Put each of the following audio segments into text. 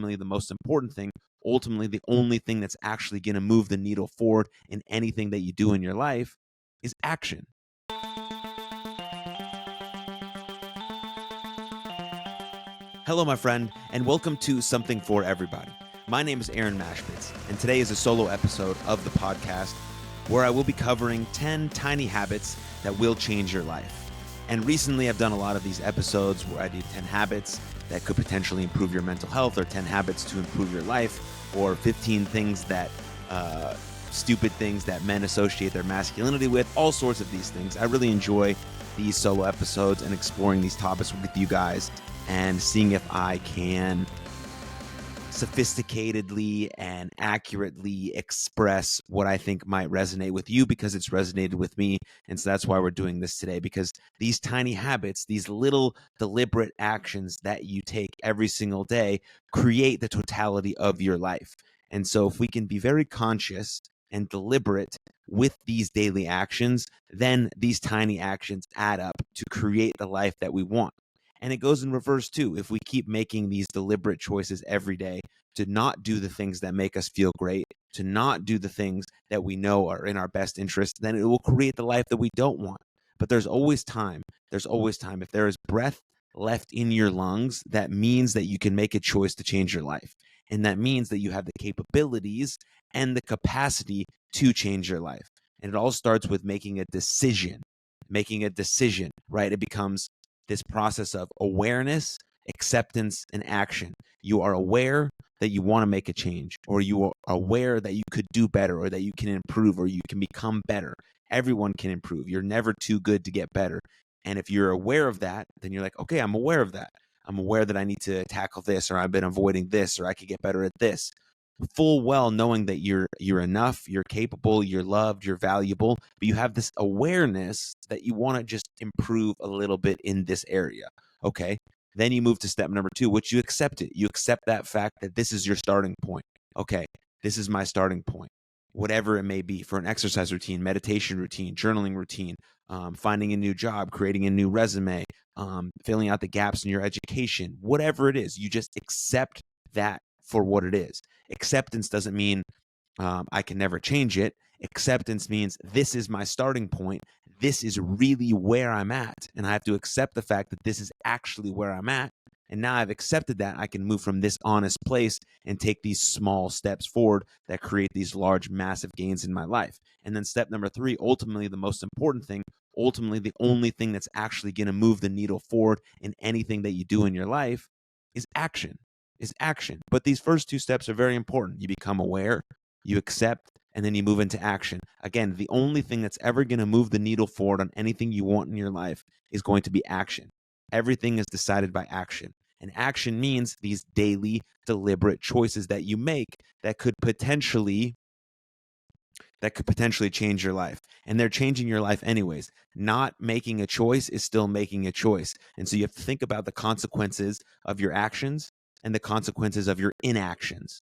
ultimately the most important thing, ultimately the only thing that's actually going to move the needle forward in anything that you do in your life is action. Hello, my friend, and welcome to Something for Everybody. My name is Machbitz, and today is a solo episode of the podcast where I will be covering 10 tiny habits that will change your life. And recently I've done a lot of these episodes where I do 10 habits that could potentially improve your mental health, or 10 habits to improve your life, or 15 things that, stupid things that men associate their masculinity with, all sorts of these things. I really enjoy these solo episodes and exploring these topics with you guys and seeing if I can sophisticatedly and accurately express what I think might resonate with you, because it's resonated with me. And so that's why we're doing this today, because these tiny habits, these little deliberate actions that you take every single day create the totality of your life. And so if we can be very conscious and deliberate with these daily actions, then these tiny actions add up to create the life that we want. And it goes in reverse too. If we keep making these deliberate choices every day to not do the things that make us feel great, to not do the things that we know are in our best interest, then it will create the life that we don't want. But there's always time. There's always time. If there is breath left in your lungs, that means that you can make a choice to change your life. And that means that you have the capabilities and the capacity to change your life. And it all starts with making a decision, right? It becomes this process of awareness, acceptance, and action. You are aware that you want to make a change, or you are aware that you could do better, or that you can improve, or you can become better. Everyone can improve. You're never too good to get better. And if you're aware of that, then you're like, okay, I'm aware of that. I'm aware that I need to tackle this, or I've been avoiding this, or I could get better at this. Full well knowing that you're enough, you're capable, you're loved, you're valuable, but you have this awareness that you want to just improve a little bit in this area. Okay. Then you move to step number 2, which you accept it. You accept that fact that this is your starting point. Okay, this is my starting point. Whatever it may be, for an exercise routine, meditation routine, journaling routine, finding a new job, creating a new resume, filling out the gaps in your education, whatever it is, you just accept that for what it is. Acceptance doesn't mean I can never change it. Acceptance means this is my starting point. This is really where I'm at. And I have to accept the fact that this is actually where I'm at. And now I've accepted that, I can move from this honest place and take these small steps forward that create these large, massive gains in my life. And then step number 3, ultimately the most important thing, ultimately the only thing that's actually going to move the needle forward in anything that you do in your life is action. But these first 2 steps are very important. You become aware, you accept, and then you move into action. Again, the only thing that's ever going to move the needle forward on anything you want in your life is going to be action. Everything is decided by action. And action means these daily, deliberate choices that you make that could potentially change your life. And they're changing your life anyways. Not making a choice is still making a choice. And so you have to think about the consequences of your actions and the consequences of your inactions.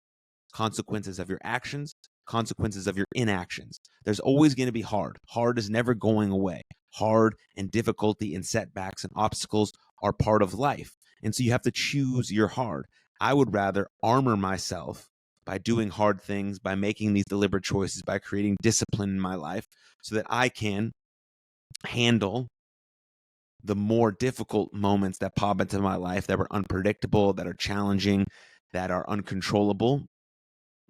Consequences of your actions, consequences of your inactions. There's always going to be hard. Hard is never going away. Hard and difficulty and setbacks and obstacles are part of life. And so you have to choose your hard. I would rather armor myself by doing hard things, by making these deliberate choices, by creating discipline in my life so that I can handle the more difficult moments that pop into my life that are unpredictable, that are challenging, that are uncontrollable.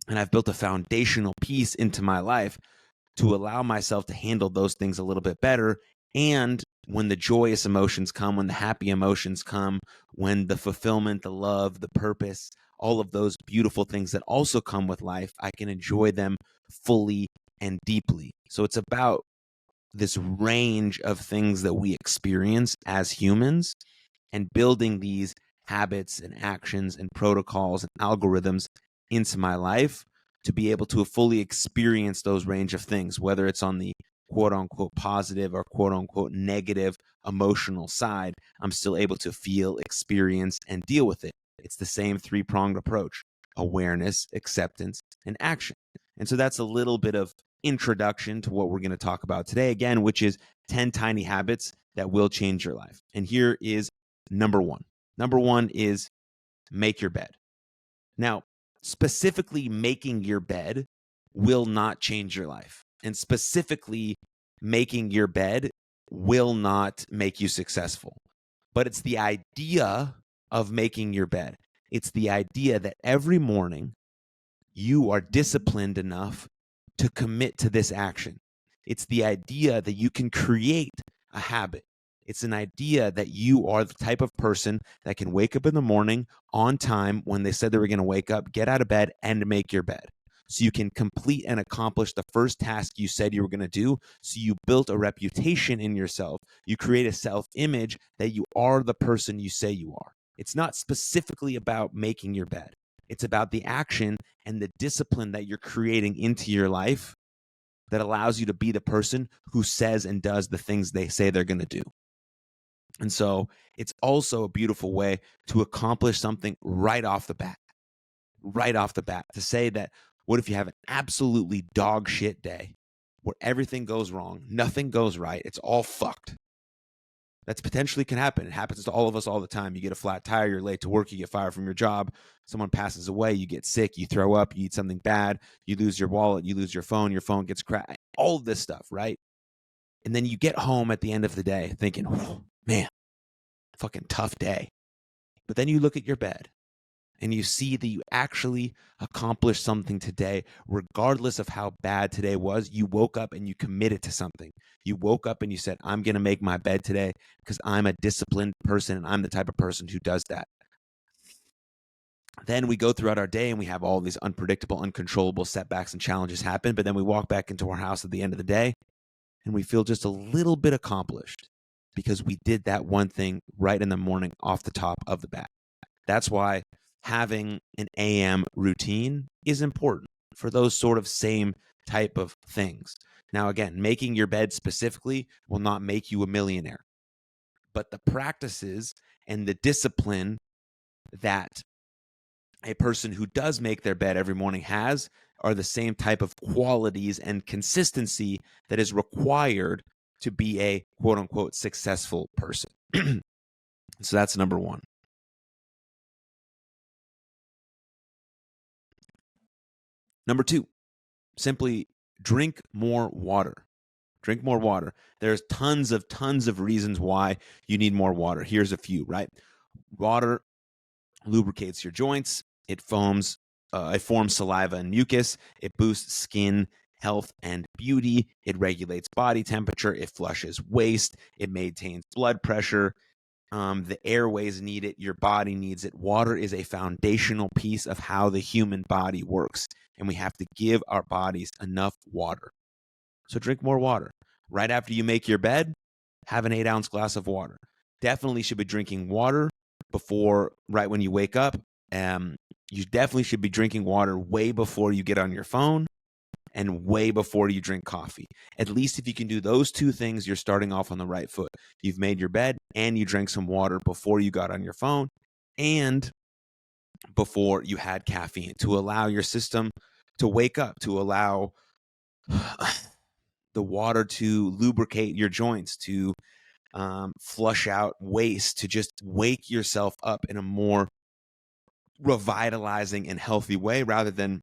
And I've built a foundational piece into my life to allow myself to handle those things a little bit better. And when the joyous emotions come, when the happy emotions come, when the fulfillment, the love, the purpose, all of those beautiful things that also come with life, I can enjoy them fully and deeply. So it's about this range of things that we experience as humans, and building these habits and actions and protocols and algorithms into my life to be able to fully experience those range of things, whether it's on the quote unquote positive or quote unquote negative emotional side. I'm still able to feel, experience, and deal with it. It's the same 3-pronged approach: awareness, acceptance, and action. And so that's a little bit of introduction to what we're going to talk about today, again, which is 10 tiny habits that will change your life. And here is number 1. Number 1 is make your bed. Now, specifically making your bed will not change your life. And specifically making your bed will not make you successful. But it's the idea of making your bed. It's the idea that every morning you are disciplined enough to commit to this action. It's the idea that you can create a habit. It's an idea that you are the type of person that can wake up in the morning on time when they said they were going to wake up, get out of bed, and make your bed. So you can complete and accomplish the first task you said you were going to do. So you built a reputation in yourself. You create a self-image that you are the person you say you are. It's not specifically about making your bed. It's about the action and the discipline that you're creating into your life that allows you to be the person who says and does the things they say they're going to do. And so it's also a beautiful way to accomplish something right off the bat. Right off the bat, to say that, what if you have an absolutely dog shit day where everything goes wrong, nothing goes right, it's all fucked? That's potentially can happen. It happens to all of us all the time. You get a flat tire, you're late to work, you get fired from your job, someone passes away, you get sick, you throw up, you eat something bad, you lose your wallet, you lose your phone gets cracked, all of this stuff, right? And then you get home at the end of the day thinking, oh, man, fucking tough day. But then you look at your bed and you see that you actually accomplished something today, regardless of how bad today was. You woke up and you committed to something. You woke up and you said, I'm going to make my bed today because I'm a disciplined person and I'm the type of person who does that. Then we go throughout our day and we have all these unpredictable, uncontrollable setbacks and challenges happen. But then we walk back into our house at the end of the day and we feel just a little bit accomplished because we did that one thing right in the morning off the top of the bat. That's why having an AM routine is important for those sort of same type of things. Now, again, making your bed specifically will not make you a millionaire, but the practices and the discipline that a person who does make their bed every morning has are the same type of qualities and consistency that is required to be a quote unquote successful person. So that's number one. Number two, simply drink more water. Drink more water. There's tons of reasons why you need more water. Here's a few, right? Water lubricates your joints. It forms saliva and mucus. It boosts skin health and beauty. It regulates body temperature. It flushes waste. It maintains blood pressure. The airways need it. Your body needs it. Water is a foundational piece of how the human body works, and we have to give our bodies enough water. So drink more water. Right after you make your bed, have an 8-ounce glass of water. Definitely should be drinking water right when you wake up. You definitely should be drinking water way before you get on your phone and way before you drink coffee. At least if you can do those two things, you're starting off on the right foot. You've made your bed and you drank some water before you got on your phone and before you had caffeine to allow your system to wake up, to allow the water to lubricate your joints, to flush out waste, to just wake yourself up in a more revitalizing and healthy way rather than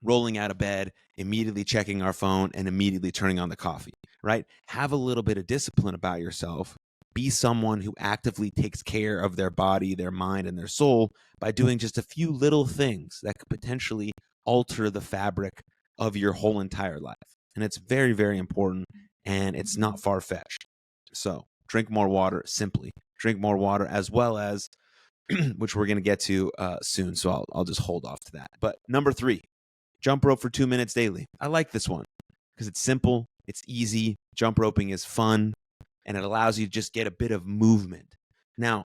rolling out of bed, immediately checking our phone, and immediately turning on the coffee, right? Have a little bit of discipline about yourself. Be someone who actively takes care of their body, their mind, and their soul by doing just a few little things that could potentially alter the fabric of your whole entire life. And it's very, very important, and it's not far-fetched. So drink more water, simply. Drink more water, as well as, which we're going to get to soon, so I'll just hold off to that. But number 3, jump rope for 2 minutes daily. I like this one because it's simple, it's easy, jump roping is fun, and it allows you to just get a bit of movement. Now,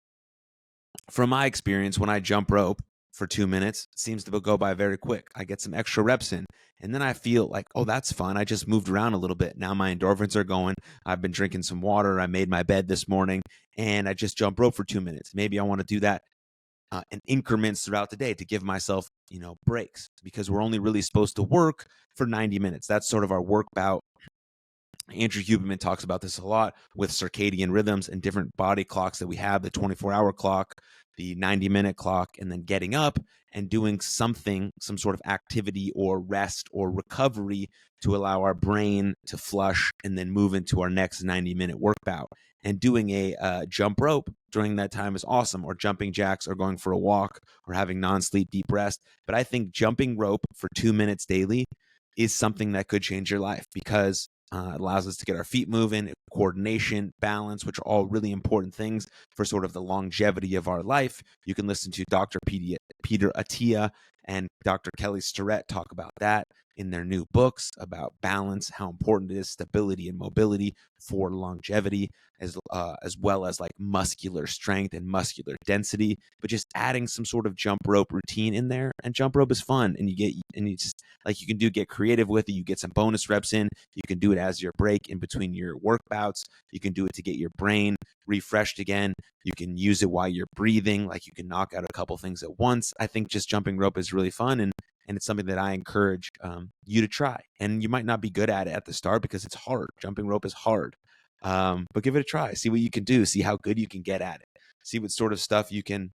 from my experience, when I jump rope for 2 minutes, it seems to go by very quick. I get some extra reps in, and then I feel like, oh, that's fun. I just moved around a little bit. Now my endorphins are going. I've been drinking some water. I made my bed this morning, and I just jump rope for 2 minutes. Maybe I want to do that in increments throughout the day to give myself, breaks, because we're only really supposed to work for 90 minutes. That's sort of our work bout Andrew Huberman talks about this a lot with circadian rhythms and different body clocks that we have, the 24-hour clock, the 90-minute clock, and then getting up and doing something, some sort of activity or rest or recovery to allow our brain to flush and then move into our next 90-minute workout. And doing a jump rope during that time is awesome, or jumping jacks, or going for a walk, or having non-sleep deep rest. But I think jumping rope for 2 minutes daily is something that could change your life, because it allows us to get our feet moving, coordination, balance, which are all really important things for sort of the longevity of our life. You can listen to Dr. Peter Attia and Dr. Kelly Starrett talk about that in their new books about balance, how important it is, stability and mobility for longevity, as well as like muscular strength and muscular density. But just adding some sort of jump rope routine in there, and jump rope is fun, and you just like, you can get creative with it. You get some bonus reps in. You can do it as your break in between your workouts. You can do it to get your brain refreshed again. You can use it while you're breathing. Like, you can knock out a couple things at once. I think just jumping rope is really fun, and it's something that I encourage you to try. And you might not be good at it at the start because it's hard. Jumping rope is hard, but give it a try. See what you can do. See how good you can get at it. See what sort of stuff you can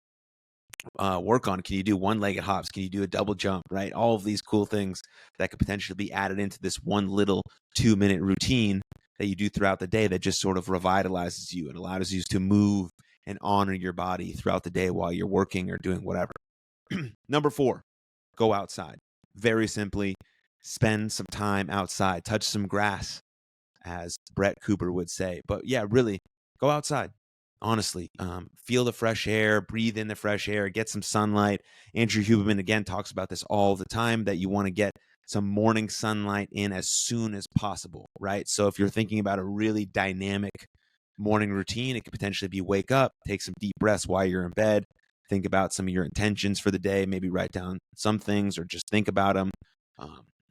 work on. Can you do one-legged hops? Can you do a double jump, right? All of these cool things that could potentially be added into this one little 2-minute routine that you do throughout the day that just sort of revitalizes you and allows you to move and honor your body throughout the day while you're working or doing whatever. Number 4, go outside. Very simply, spend some time outside. Touch some grass, as Brett Cooper would say. But yeah, really, go outside. Honestly, feel the fresh air, breathe in the fresh air, get some sunlight. Andrew Huberman, again, talks about this all the time, that you want to get some morning sunlight in as soon as possible, right? So if you're thinking about a really dynamic morning routine, it could potentially be wake up, take some deep breaths while you're in bed, think about some of your intentions for the day, maybe write down some things or just think about them.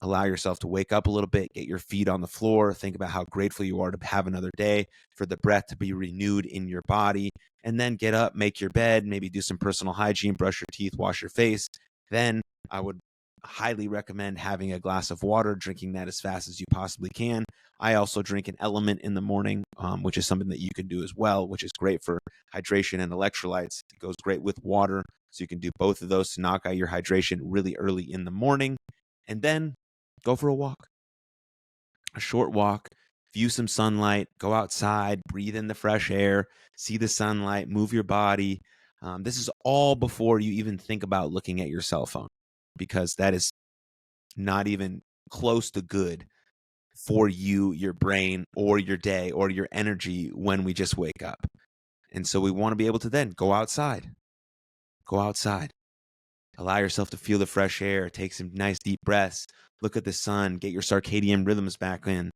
Allow yourself to wake up a little bit, get your feet on the floor, think about how grateful you are to have another day, for the breath to be renewed in your body, and then get up, make your bed, maybe do some personal hygiene, brush your teeth, wash your face. Then I would highly recommend having a glass of water, drinking that as fast as you possibly can. I also drink an Element in the morning, which is something that you can do as well, which is great for hydration and electrolytes. It goes great with water, so you can do both of those to knock out your hydration really early in the morning. And then go for a walk, a short walk, view some sunlight, go outside, breathe in the fresh air, see the sunlight, move your body. This is all before you even think about looking at your cell phone, because that is not even close to good for you, your brain, or your day, or your energy when we just wake up. And so we want to be able to then go outside. Go outside. Allow yourself to feel the fresh air, take some nice deep breaths, look at the sun, get your circadian rhythms back in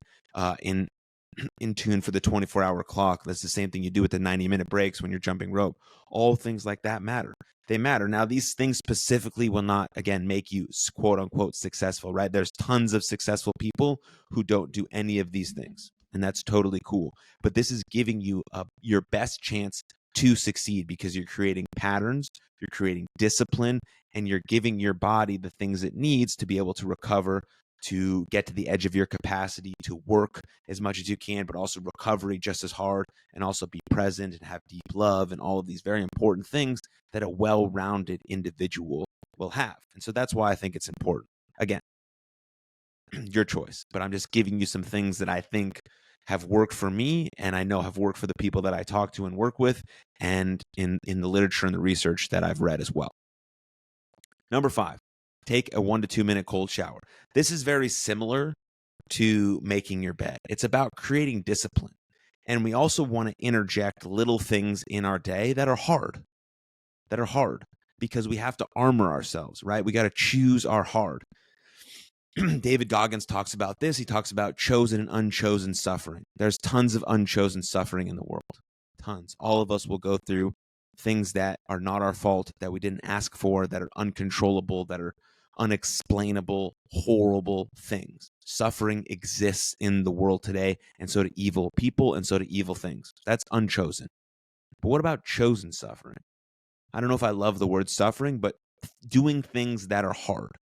tune for the 24-hour clock. That's the same thing you do with the 90-minute breaks when you're jumping rope. All things like that matter. They matter. Now, these things specifically will not, again, make you quote unquote successful, right? There's tons of successful people who don't do any of these things, and that's totally cool. But this is giving you your best chance to succeed, because you're creating patterns, you're creating discipline, and you're giving your body the things it needs to be able to recover, to get to the edge of your capacity, to work as much as you can, but also recovery just as hard, and also be present and have deep love, and all of these very important things that a well-rounded individual will have. And so that's why I think it's important. Again, your choice, but I'm just giving you some things that I think have worked for me, and I know have worked for the people that I talk to and work with, and in the literature and the research that I've read as well. Number 5, take a 1 to 2 minute cold shower. This is very similar to making your bed. It's about creating discipline. And we also want to interject little things in our day that are hard, because we have to armor ourselves, right? We got to choose our hard. David Goggins talks about this. He talks about chosen and unchosen suffering. There's tons of unchosen suffering in the world. Tons. All of us will go through things that are not our fault, that we didn't ask for, that are uncontrollable, that are unexplainable, horrible things. Suffering exists in the world today, and so do evil people, and so do evil things. That's unchosen. But what about chosen suffering? I don't know if I love the word suffering, but doing things that are hard.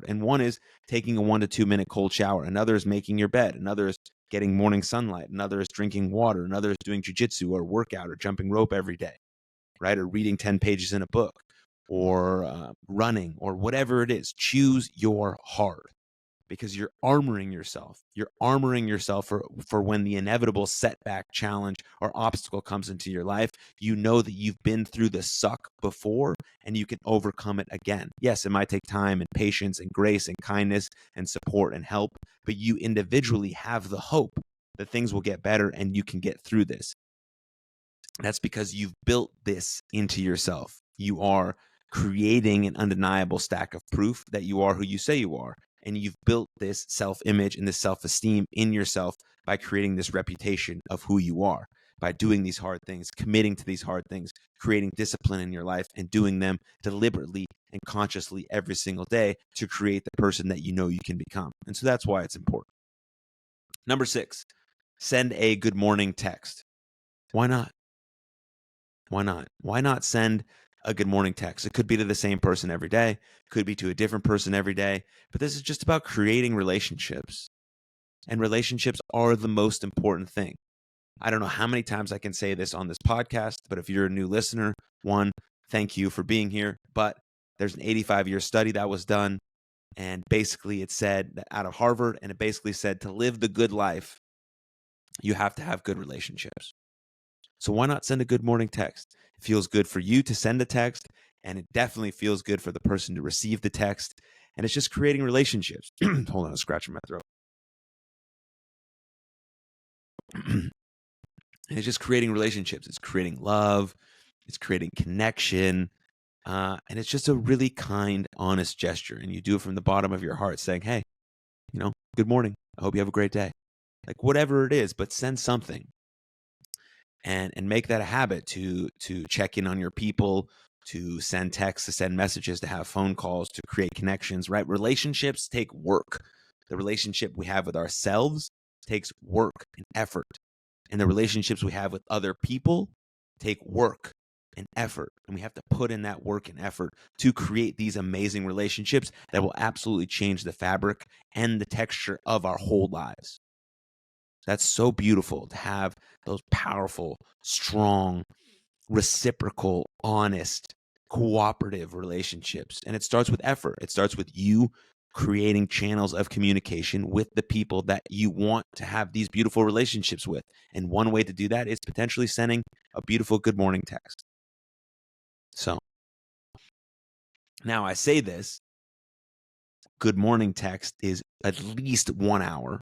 And one is taking a 1 to 2 minute cold shower. Another is making your bed. Another is getting morning sunlight. Another is drinking water. Another is doing jujitsu or workout or jumping rope every day, right? Or reading 10 pages in a book or running or whatever it is. Choose your hard, because you're armoring yourself. You're armoring yourself for when the inevitable setback, challenge, or obstacle comes into your life. You know that you've been through the suck before and you can overcome it again. Yes, it might take time and patience and grace and kindness and support and help, but you individually have the hope that things will get better and you can get through this. That's because you've built this into yourself. You are creating an undeniable stack of proof that you are who you say you are. And you've built this self-image and this self-esteem in yourself by creating this reputation of who you are, by doing these hard things, committing to these hard things, creating discipline in your life, and doing them deliberately and consciously every single day to create the person that you know you can become. And so that's why it's important. Number 6, send a good morning text. Why not? Why not? Why not send a good morning text? It could be to the same person every day, could be to a different person every day, but this is just about creating relationships. And relationships are the most important thing. I don't know how many times I can say this on this podcast, but if you're a new listener, one, thank you for being here. But there's an 85-year study that was done, and basically it said that out of Harvard, and it basically said to live the good life, you have to have good relationships. So why not send a good morning text? It feels good for you to send a text, and it definitely feels good for the person to receive the text. And it's just creating relationships. Hold on, I'm scratching my throat. And it's just creating relationships. It's creating love. It's creating connection. And it's just a really kind, honest gesture. And you do it from the bottom of your heart saying, hey, good morning. I hope you have a great day. Like whatever it is, but send something. And make that a habit to check in on your people, to send texts, to send messages, to have phone calls, to create connections, right? Relationships take work. The relationship we have with ourselves takes work and effort. And the relationships we have with other people take work and effort. And we have to put in that work and effort to create these amazing relationships that will absolutely change the fabric and the texture of our whole lives. That's so beautiful to have those powerful, strong, reciprocal, honest, cooperative relationships. And it starts with effort. It starts with you creating channels of communication with the people that you want to have these beautiful relationships with. And one way to do that is potentially sending a beautiful good morning text. So now I say this, good morning text is at least 1 hour,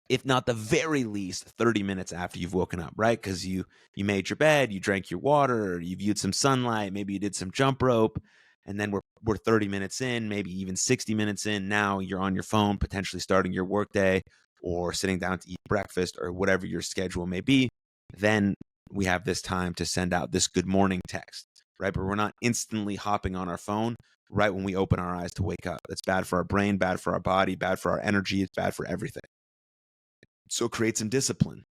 if not the very least 30 minutes after you've woken up, right? Because you made your bed, you drank your water, you viewed some sunlight, maybe you did some jump rope, and then we're 30 minutes in, maybe even 60 minutes in. Now you're on your phone, potentially starting your workday or sitting down to eat breakfast or whatever your schedule may be. Then we have this time to send out this good morning text, right? But we're not instantly hopping on our phone right when we open our eyes to wake up. That's bad for our brain, bad for our body, bad for our energy. It's bad for everything. So create some discipline,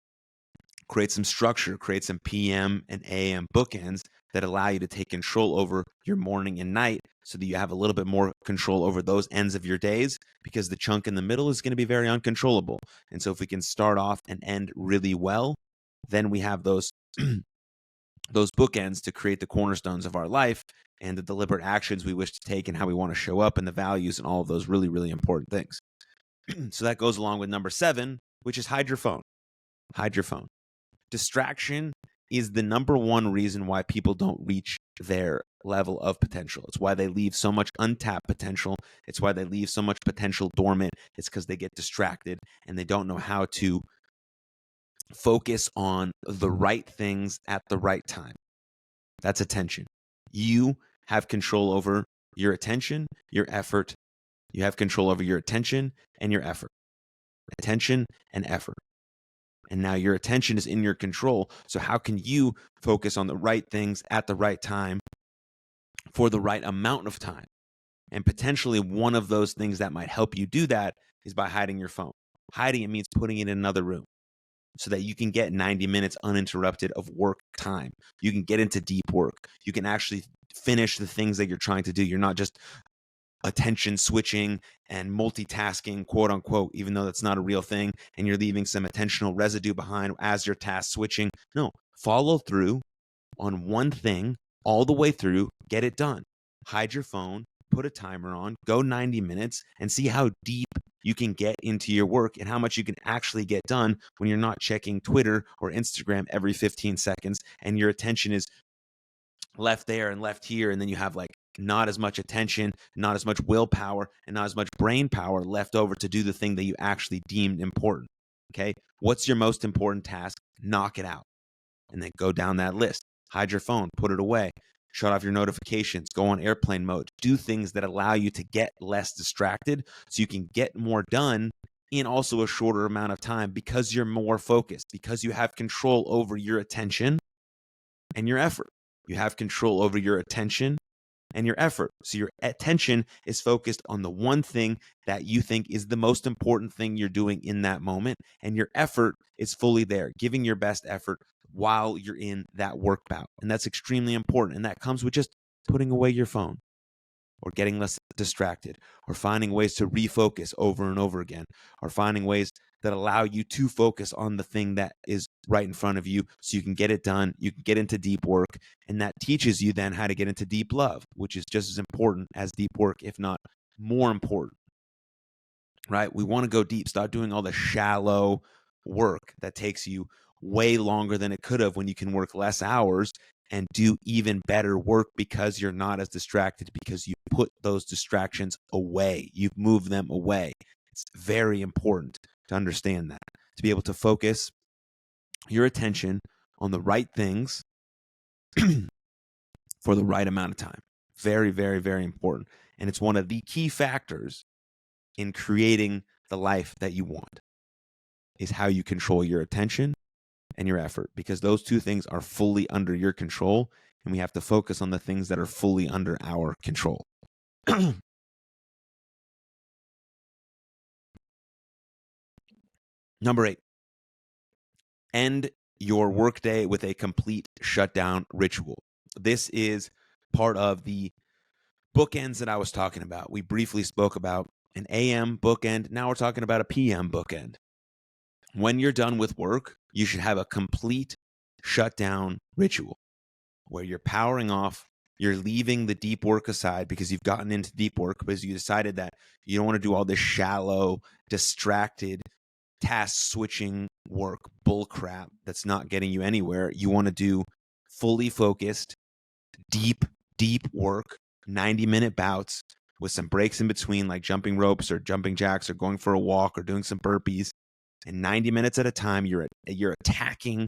create some structure, create some PM and AM bookends that allow you to take control over your morning and night so that you have a little bit more control over those ends of your days, because the chunk in the middle is going to be very uncontrollable. And so if we can start off and end really well, then we have those those bookends to create the cornerstones of our life and the deliberate actions we wish to take and how we want to show up and the values and all of those really, really important things. So that goes along with number 7, which is hide your phone. Hide your phone. Distraction is the number one reason why people don't reach their level of potential. It's why they leave so much untapped potential. It's why they leave so much potential dormant. It's because they get distracted and they don't know how to focus on the right things at the right time. That's attention. You have control over your attention, your effort. You have control over your attention and your effort. Attention and effort. And now your attention is in your control. So how can you focus on the right things at the right time for the right amount of time? And potentially one of those things that might help you do that is by hiding your phone. Hiding it means putting it in another room so that you can get 90 minutes uninterrupted of work time. You can get into deep work. You can actually finish the things that you're trying to do. You're not just attention switching and multitasking, quote unquote, even though that's not a real thing, and you're leaving some attentional residue behind as you're task switching. No, follow through on one thing all the way through, get it done. Hide your phone, put a timer on, go 90 minutes, and see how deep you can get into your work and how much you can actually get done when you're not checking Twitter or Instagram every 15 seconds and your attention is left there and left here, and then you have like not as much attention, not as much willpower, and not as much brain power left over to do the thing that you actually deemed important. Okay, what's your most important task? Knock it out, and then go down that list. Hide your phone, put it away, shut off your notifications, go on airplane mode, do things that allow you to get less distracted so you can get more done in also a shorter amount of time because you're more focused, because you have control over your attention and your effort. You have control over your attention and your effort. So your attention is focused on the one thing that you think is the most important thing you're doing in that moment. And your effort is fully there, giving your best effort while you're in that work bout. And that's extremely important. And that comes with just putting away your phone or getting less distracted or finding ways to refocus over and over again or finding ways that allow you to focus on the thing that is right in front of you so you can get it done, you can get into deep work, and that teaches you then how to get into deep love, which is just as important as deep work, if not more important, right? We want to go deep, stop doing all the shallow work that takes you way longer than it could have when you can work less hours and do even better work because you're not as distracted, because you put those distractions away, you've moved them away. It's very important to understand that, to be able to focus your attention on the right things for the right amount of time. Very, very, very important. And it's one of the key factors in creating the life that you want, is how you control your attention and your effort, because those two things are fully under your control, and we have to focus on the things that are fully under our control. Number 8, end your workday with a complete shutdown ritual. This is part of the bookends that I was talking about. We briefly spoke about an AM bookend. Now we're talking about a PM bookend. When you're done with work, you should have a complete shutdown ritual where you're powering off, you're leaving the deep work aside because you've gotten into deep work because you decided that you don't want to do all this shallow, distracted, task switching work bull crap that's not getting you anywhere. You want to do fully focused, deep work, 90-minute bouts with some breaks in between, like jumping ropes or jumping jacks or going for a walk or doing some burpees. And 90 minutes at a time, you're attacking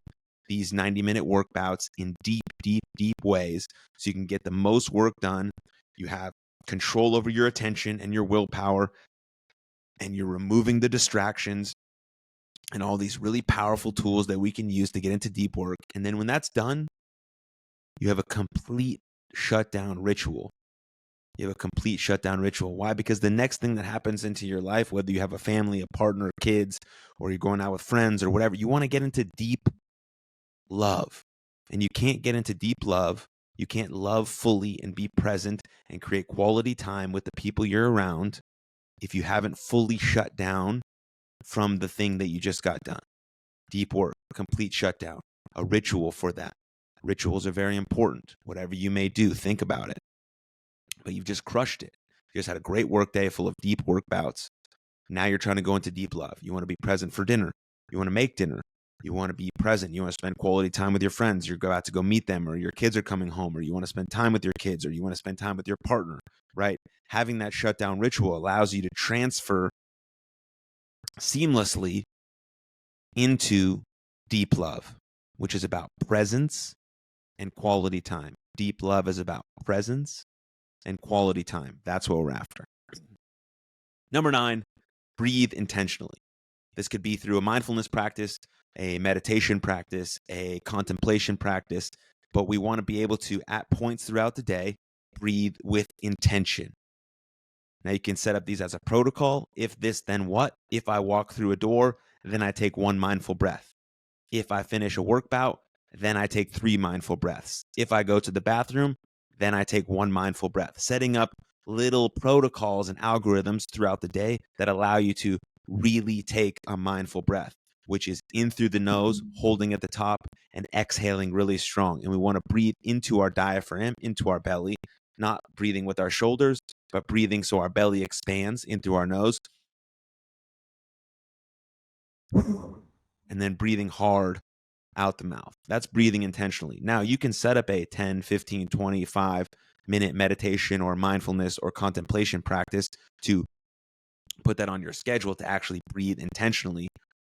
these 90-minute work bouts in deep ways so you can get the most work done. You have control over your attention and your willpower, and you're removing the distractions and all these really powerful tools that we can use to get into deep work. And then when that's done, you have a complete shutdown ritual. You have a complete shutdown ritual. Why? Because the next thing that happens into your life, whether you have a family, a partner, kids, or you're going out with friends or whatever, you want to get into deep love. And you can't get into deep love. You can't love fully and be present and create quality time with the people you're around if you haven't fully shut down from the thing that you just got done. Deep work, complete shutdown, a ritual for that. Rituals are very important. Whatever you may do, think about it. But you've just crushed it. You just had a great work day full of deep work bouts. Now you're trying to go into deep love. You want to be present for dinner. You want to make dinner. You want to be present. You want to spend quality time with your friends. You're about to go meet them, or your kids are coming home, or you want to spend time with your kids, or you want to spend time with your partner, right? Having that shutdown ritual allows you to transfer seamlessly into deep love, which is about presence and quality time. Deep love is about presence and quality time. That's what we're after. Number 9, breathe intentionally. This could be through a mindfulness practice, a meditation practice, a contemplation practice, but we want to be able to, at points throughout the day, breathe with intention. Now you can set up these as a protocol. If this, then what? If I walk through a door, then I take 1 mindful breath. If I finish a work bout, then I take 3 mindful breaths. If I go to the bathroom, then I take 1 mindful breath. Setting up little protocols and algorithms throughout the day that allow you to really take a mindful breath, which is in through the nose, holding at the top, and exhaling really strong. And we want to breathe into our diaphragm, into our belly, not breathing with our shoulders, but breathing so our belly expands in through our nose. And then breathing hard out the mouth. That's breathing intentionally. Now, you can set up a 10, 15, 25-minute meditation or mindfulness or contemplation practice to put that on your schedule to actually breathe intentionally.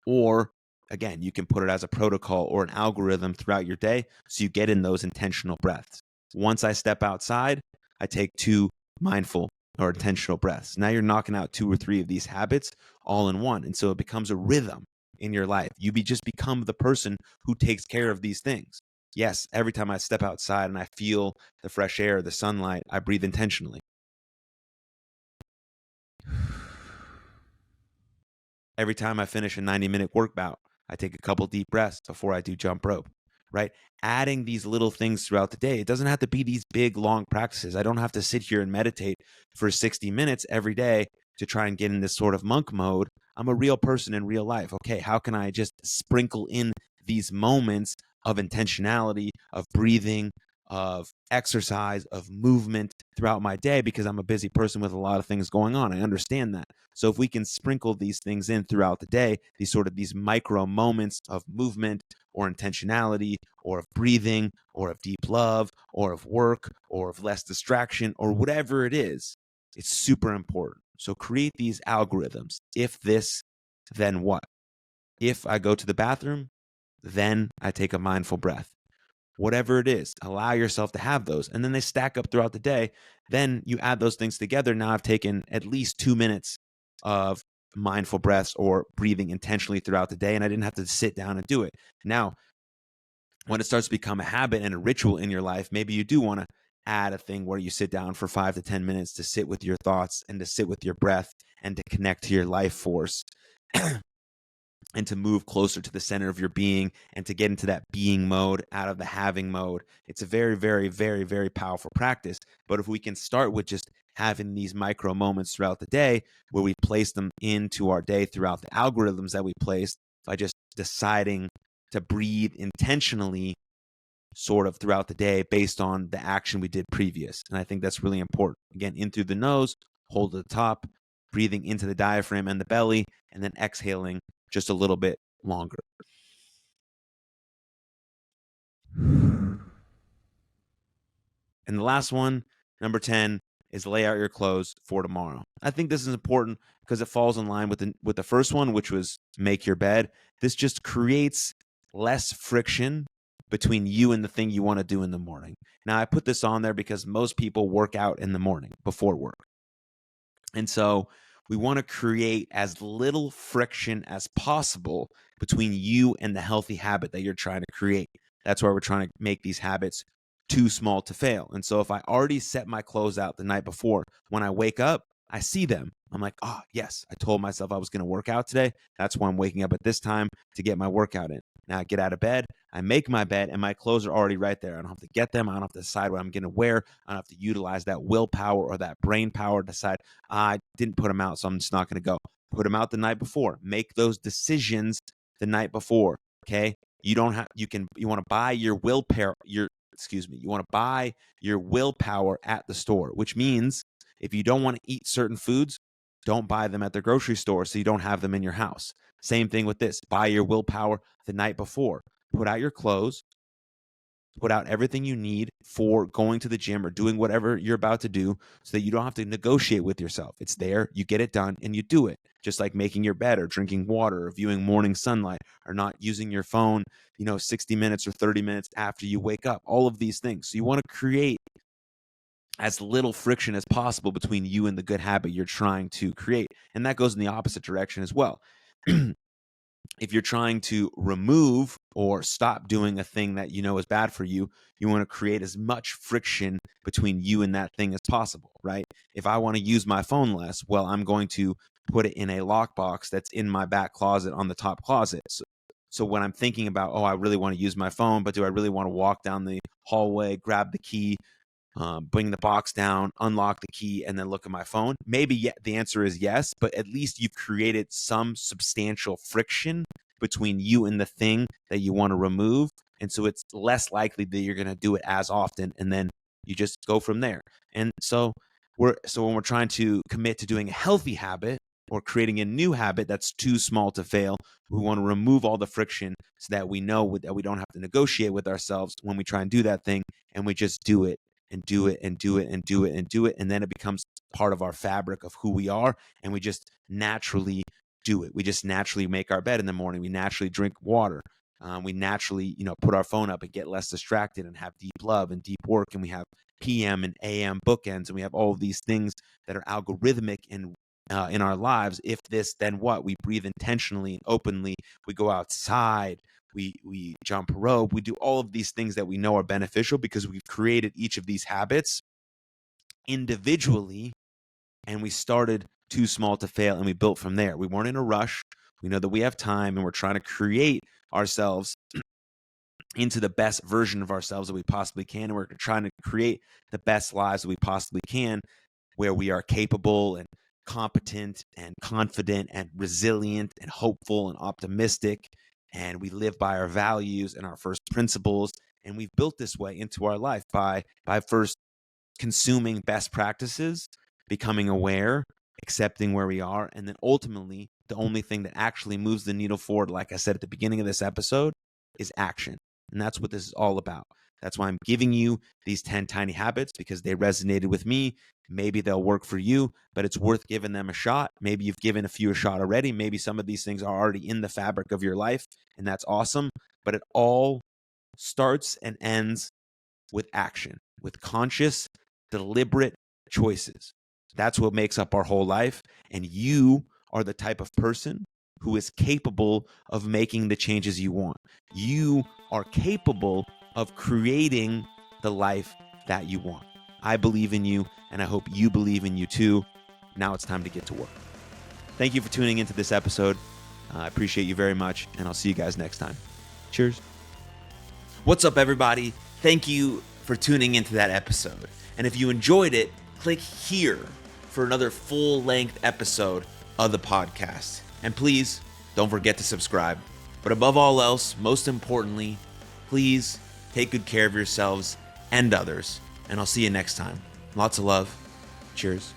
Or again, you can put it as a protocol or an algorithm throughout your day so you get in those intentional breaths. Once I step outside, I take 2 mindful or intentional breaths. Now you're knocking out 2 or 3 of these habits all in one. And so it becomes a rhythm in your life. You just become the person who takes care of these things. Yes, every time I step outside and I feel the fresh air, the sunlight, I breathe intentionally. Every time I finish a 90-minute workout, I take a couple deep breaths before I do jump rope, right? Adding these little things throughout the day. It doesn't have to be these big, long practices. I don't have to sit here and meditate for 60 minutes every day to try and get in this sort of monk mode. I'm a real person in real life. Okay, how can I just sprinkle in these moments of intentionality, of breathing, of exercise, of movement throughout my day, because I'm a busy person with a lot of things going on. I understand that. So if we can sprinkle these things in throughout the day, these micro moments of movement or intentionality or of breathing or of deep love or of work or of less distraction or whatever it is, it's super important. So create these algorithms. If this, then what? If I go to the bathroom, then I take a mindful breath. Whatever it is, allow yourself to have those. And then they stack up throughout the day. Then you add those things together. Now I've taken at least 2 minutes of mindful breaths or breathing intentionally throughout the day, and I didn't have to sit down and do it. Now, when it starts to become a habit and a ritual in your life, maybe you do want to add a thing where you sit down for 5 to 10 minutes to sit with your thoughts and to sit with your breath and to connect to your life force. And to move closer to the center of your being and to get into that being mode out of the having mode. It's a very, very, very, very powerful practice. But if we can start with just having these micro moments throughout the day where we place them into our day throughout the algorithms that we placed by just deciding to breathe intentionally sort of throughout the day based on the action we did previous. And I think that's really important. Again, in through the nose, hold at the top, breathing into the diaphragm and the belly, and then exhaling just a little bit longer. And the last one, number 10, is lay out your clothes for tomorrow. I think this is important because it falls in line with the first one, which was make your bed. This just creates less friction between you and the thing you want to do in the morning. Now, I put this on there because most people work out in the morning before work. And so we want to create as little friction as possible between you and the healthy habit that you're trying to create. That's why we're trying to make these habits too small to fail. And so if I already set my clothes out the night before, when I wake up, I see them. I'm like, oh, yes, I told myself I was going to work out today. That's why I'm waking up at this time to get my workout in. Now I get out of bed, I make my bed, and my clothes are already right there. I don't have to get them. I don't have to decide what I'm going to wear. I don't have to utilize that willpower or that brain power to decide, I didn't put them out, so I'm just not going to go. Put them out the night before. Make those decisions the night before, okay? You don't have, you want to buy your willpower, you want to buy your willpower at the store, which means if you don't want to eat certain foods, don't buy them at the grocery store so you don't have them in your house. Same thing with this. Buy your willpower the night before. Put out your clothes. Put out everything you need for going to the gym or doing whatever you're about to do so that you don't have to negotiate with yourself. It's there, you get it done, and you do it. Just like making your bed or drinking water or viewing morning sunlight or not using your phone, 60 minutes or 30 minutes after you wake up. All of these things. So you want to create as little friction as possible between you and the good habit you're trying to create. And that goes in the opposite direction as well. If you're trying to remove or stop doing a thing that you know is bad for you, you want to create as much friction between you and that thing as possible, right? If I want to use my phone less, well, I'm going to put it in a lockbox that's in my back closet on the top closet. So when I'm thinking about, I really want to use my phone, but do I really want to walk down the hallway, grab the key, bring the box down, unlock the key, and then look at my phone? Maybe the answer is yes, but at least you've created some substantial friction between you and the thing that you want to remove. And so it's less likely that you're going to do it as often, and then you just go from there. And so when we're trying to commit to doing a healthy habit or creating a new habit that's too small to fail, we want to remove all the friction so that we know that we don't have to negotiate with ourselves when we try and do that thing, and we just do it and do it and do it and do it and do it. And then it becomes part of our fabric of who we are. And we just naturally do it. We just naturally make our bed in the morning. We naturally drink water. We naturally, put our phone up and get less distracted and have deep love and deep work. And we have PM and AM bookends. And we have all of these things that are algorithmic in our lives. If this, then what? We breathe intentionally and openly. We go outside. We jump rope. We do all of these things that we know are beneficial because we've created each of these habits individually, and we started too small to fail, and we built from there. We weren't in a rush. We know that we have time, and we're trying to create ourselves into the best version of ourselves that we possibly can, and we're trying to create the best lives that we possibly can, where we are capable and competent and confident and resilient and hopeful and optimistic, and we live by our values and our first principles. And we've built this way into our life by first consuming best practices, becoming aware, accepting where we are, and then ultimately the only thing that actually moves the needle forward, like I said at the beginning of this episode, is action. And that's what this is all about. That's why I'm giving you these 10 tiny habits, because they resonated with me. Maybe they'll work for you, but it's worth giving them a shot. Maybe you've given a few a shot already. Maybe some of these things are already in the fabric of your life, and that's awesome. But it all starts and ends with action, with conscious, deliberate choices. That's what makes up our whole life. And you are the type of person who is capable of making the changes you want. You are capable of creating the life that you want. I believe in you, and I hope you believe in you too. Now it's time to get to work. Thank you for tuning into this episode. I appreciate you very much, and I'll see you guys next time. Cheers. What's up, everybody? Thank you for tuning into that episode. And if you enjoyed it, click here for another full-length episode of the podcast. And please don't forget to subscribe. But above all else, most importantly, please take good care of yourselves and others. And I'll see you next time. Lots of love. Cheers.